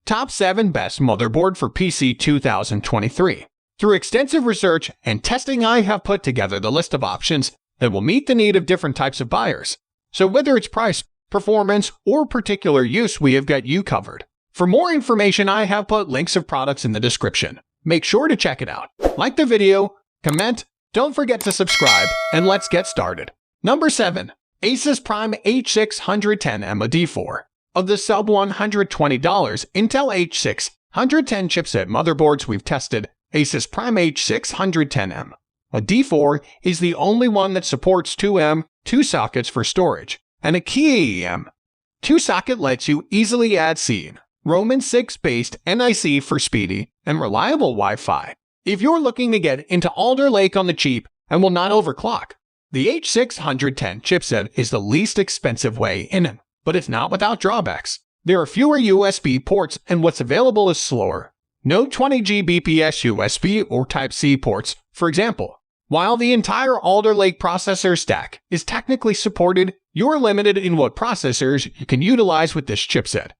Top 7 Best Motherboard for PC 2023. Through extensive research and testing, I have put together the list of options that will meet the need of different types of buyers. So whether it's price, performance, or particular use, we have got you covered. For more information, I have put links of products in the description. Make sure to check it out. Like the video, comment, don't forget to subscribe, and let's get started. Number 7. Asus Prime H610M D4. Of the sub $120 Intel H610 chipset motherboards we've tested, Asus Prime H610M D4 is the only one that supports 2M, 2 sockets for storage, and a key AEM. 2-socket lets you easily add SIM, Roman 6-based NIC for speedy and reliable Wi-Fi. If you're looking to get into Alder Lake on the cheap and will not overclock, the H610 chipset is the least expensive way in, but it's not without drawbacks. There are fewer USB ports and what's available is slower. No 20 Gbps USB or Type-C ports, for example. While the entire Alder Lake processor stack is technically supported, you're limited in what processors you can utilize with this chipset.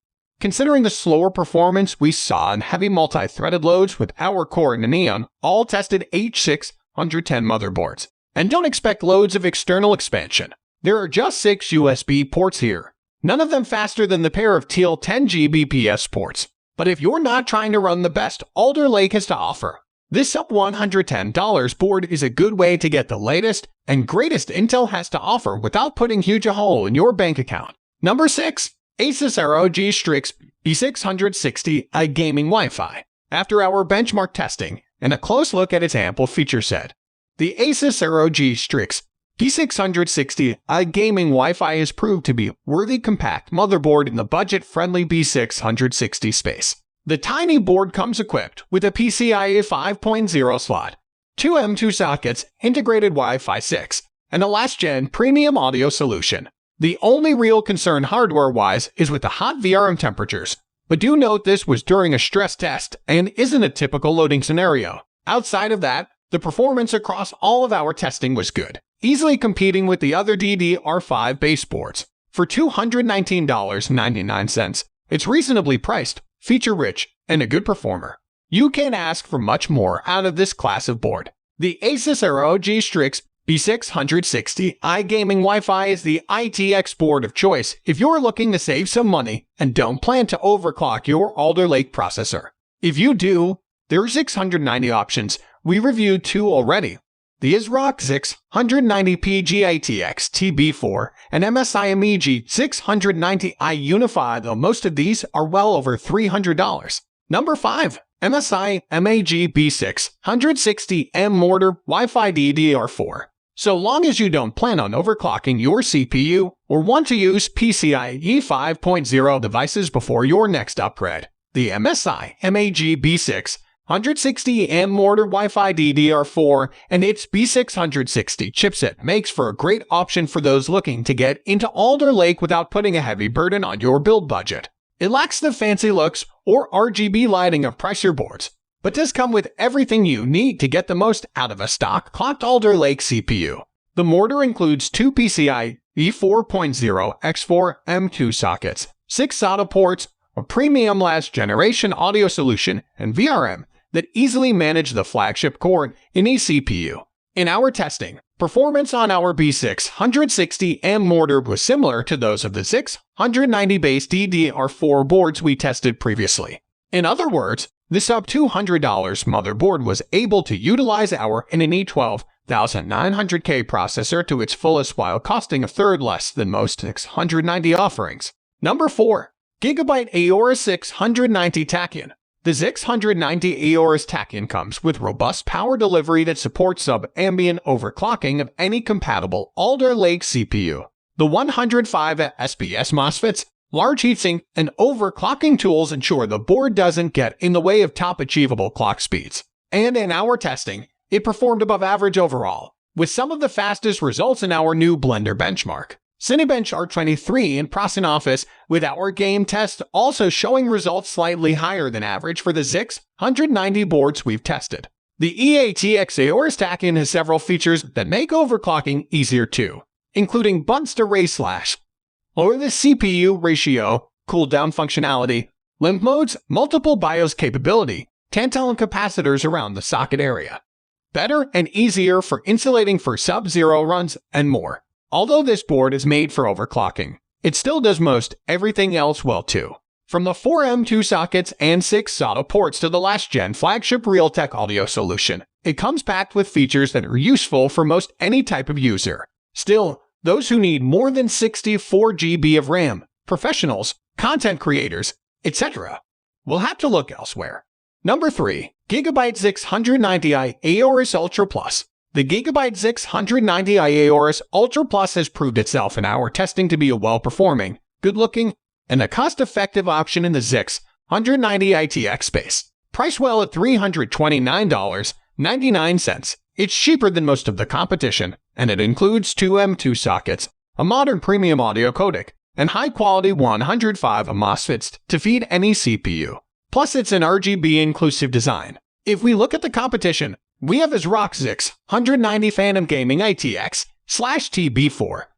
Considering the slower performance we saw in heavy multi-threaded loads with our core and Neon, all tested H610 motherboards. And don't expect loads of external expansion. There are just 6 USB ports here, none of them faster than the pair of teal 10 Gbps ports. But if you're not trying to run the best Alder Lake has to offer, this sub $110 board is a good way to get the latest and greatest Intel has to offer without putting huge a hole in your bank account. Number 6. Asus ROG Strix B660 Gaming Wi-Fi. After our benchmark testing and a close look at its ample feature set, the Asus ROG Strix B660 Gaming Wi-Fi has proved to be a worthy compact motherboard in the budget-friendly B660 space. The tiny board comes equipped with a PCIe 5.0 slot, 2 M2 sockets, integrated Wi-Fi 6, and a last-gen premium audio solution. The only real concern hardware-wise is with the hot VRM temperatures, but do note this was during a stress test and isn't a typical loading scenario. Outside of that, the performance across all of our testing was good, easily competing with the other DDR5 baseboards. For $219.99, it's reasonably priced, feature-rich, and a good performer. You can't ask for much more out of this class of board. The Asus ROG Strix B660 Gaming Wi-Fi is the ITX board of choice if you're looking to save some money and don't plan to overclock your Alder Lake processor. If you do, there are 690 options. We reviewed 2 already. The ASRock 690p GITX TB4 and MSI MEG 690i Unify, though most of these are well over $300. Number 5. MSI MEG B660M Mortar Wi-Fi DDR4. So long as you don't plan on overclocking your CPU or want to use PCIe 5.0 devices before your next upgrade, the MSI MEG B660M Mortar Wi-Fi DDR4 and its B660 chipset makes for a great option for those looking to get into Alder Lake without putting a heavy burden on your build budget. It lacks the fancy looks or RGB lighting of pricier boards, but does come with everything you need to get the most out of a stock clocked Alder Lake CPU. The Mortar includes 2 PCIe 4.0 x4 M2 sockets, 6 SATA ports, a premium last generation audio solution, and VRM that easily manage the flagship core in eCPU. In our testing, performance on our B660M Mortar was similar to those of the 690 base DDR4 boards we tested previously. In other words, the sub $200 motherboard was able to utilize our NNE 12900K processor to its fullest while costing a third less than most 690 offerings. Number 4. Gigabyte Aorus 690 Tachyon. The 690 Aorus Tachyon comes with robust power delivery that supports sub-ambient overclocking of any compatible Alder Lake CPU. The 105 SPS MOSFETs, large heatsink, and overclocking tools ensure the board doesn't get in the way of top achievable clock speeds. And in our testing, it performed above average overall, with some of the fastest results in our new Blender benchmark. Cinebench R23 and ProSynOffice with our game test also showing results slightly higher than average for the 690 boards we've tested. The EATX Aorus Tachyon has several features that make overclocking easier too, including bunch to ray slash, lower the CPU ratio, cooldown functionality, limp modes, multiple BIOS capability, tantalum capacitors around the socket area. Better and easier for insulating for sub-zero runs, and more. Although this board is made for overclocking, it still does most everything else well too. From the 4 M2 sockets and 6 SATA ports to the last-gen flagship Realtek audio solution, it comes packed with features that are useful for most any type of user. Still, those who need more than 64 GB of RAM, professionals, content creators, etc., will have to look elsewhere. Number 3. Gigabyte 690i Aorus Ultra Plus. The Gigabyte 690i Aorus Ultra Plus has proved itself in our testing to be a well-performing, good-looking, and a cost-effective option in the 690 ITX space. Priced well at $329.99, it's cheaper than most of the competition, and it includes 2 M2 sockets, a modern premium audio codec, and high-quality 105 MOSFETs to feed any CPU. Plus, it's an RGB-inclusive design. If we look at the competition, we have ASRock 690 Phantom Gaming ITX/TB for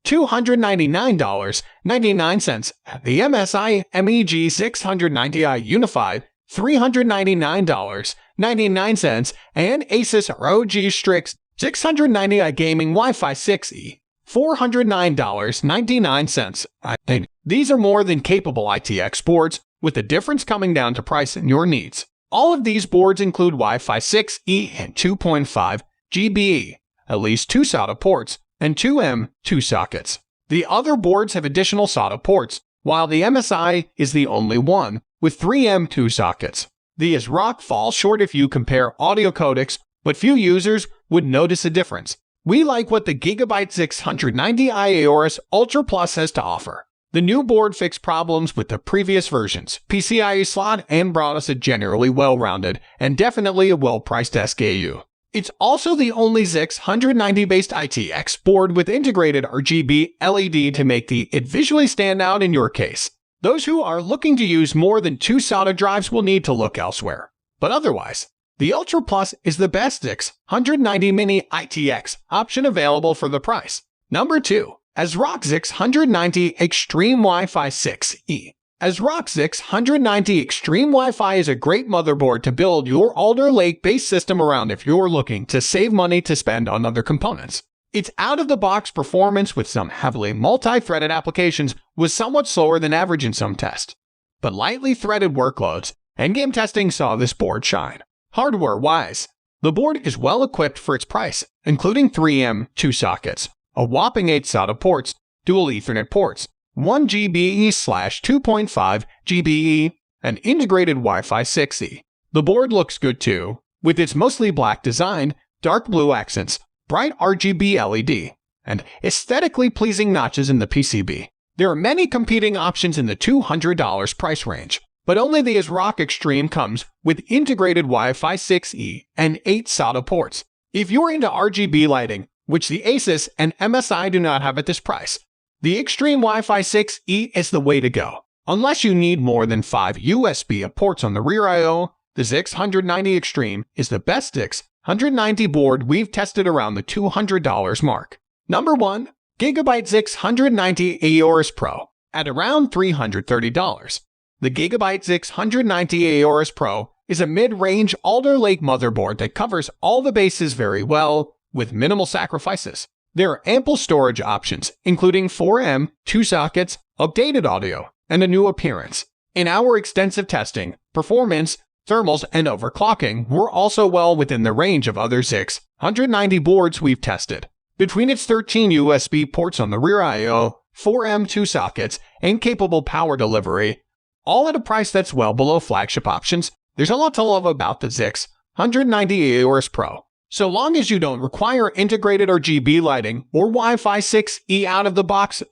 $299.99, the MSI MEG 690i Unified $399.99, and Asus ROG Strix 690i Gaming Wi-Fi 6E $409.99. These are more than capable ITX boards, with the difference coming down to price and your needs. All of these boards include Wi-Fi 6E and 2.5 GBE, at least 2 SATA ports, and 2 M2 sockets. The other boards have additional SATA ports, while the MSI is the only one with 3 M2 sockets. The ASRock falls short if you compare audio codecs, but few users would notice a difference. We like what the Gigabyte 690i Aorus Ultra Plus has to offer. The new board fixed problems with the previous versions, PCIe slot, and brought us a generally well-rounded and definitely a well-priced SKU. It's also the only 690-based ITX board with integrated RGB LED to make it visually stand out in your case. Those who are looking to use more than 2 SATA drives will need to look elsewhere. But otherwise, the Ultra Plus is the best 690 mini ITX option available for the price. Number 2. ASRock 690 Extreme Wi-Fi 6E. ASRock 690 Extreme Wi-Fi is a great motherboard to build your Alder Lake-based system around if you're looking to save money to spend on other components. Its out-of-the-box performance with some heavily multi-threaded applications was somewhat slower than average in some tests, but lightly threaded workloads and game testing saw this board shine. Hardware-wise, the board is well equipped for its price, including 3 M2 sockets, a whopping 8 SATA ports, dual Ethernet ports, 1 GBE/2.5 GBE, and integrated Wi-Fi 6E. The board looks good too, with its mostly black design, dark blue accents, bright RGB LED, and aesthetically pleasing notches in the PCB. There are many competing options in the $200 price range, but only the ASRock Extreme comes with integrated Wi-Fi 6E and 8 SATA ports. If you're into RGB lighting, which the Asus and MSI do not have at this price, the Extreme Wi-Fi 6E is the way to go. Unless you need more than 5 USB ports on the rear I/O, the 690 Extreme is the best 690 board we've tested around the $200 mark. Number 1. Gigabyte 690 Aorus Pro at around $330. The Gigabyte 690 Aorus Pro is a mid-range Alder Lake motherboard that covers all the bases very well, with minimal sacrifices. There are ample storage options, including 4 M2 sockets, updated audio, and a new appearance. In our extensive testing, performance, thermals, and overclocking were also well within the range of other 690 boards we've tested. Between its 13 USB ports on the rear I/O, 4 M2 sockets, and capable power delivery, all at a price that's well below flagship options, there's a lot to love about the 690 Aorus Pro. So long as you don't require integrated RGB lighting or Wi-Fi 6E out of the box,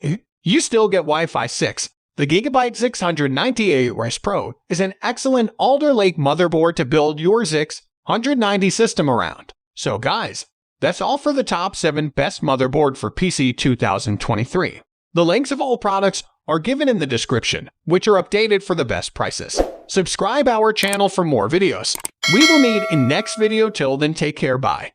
you still get Wi-Fi 6. The Gigabyte 690 Aorus Pro is an excellent Alder Lake motherboard to build your 690 system around. So guys, that's all for the top 7 best motherboard for PC 2023. The links of all products are given in the description, which are updated for the best prices. Subscribe our channel for more videos. We will meet in next video. Till then, take care, bye.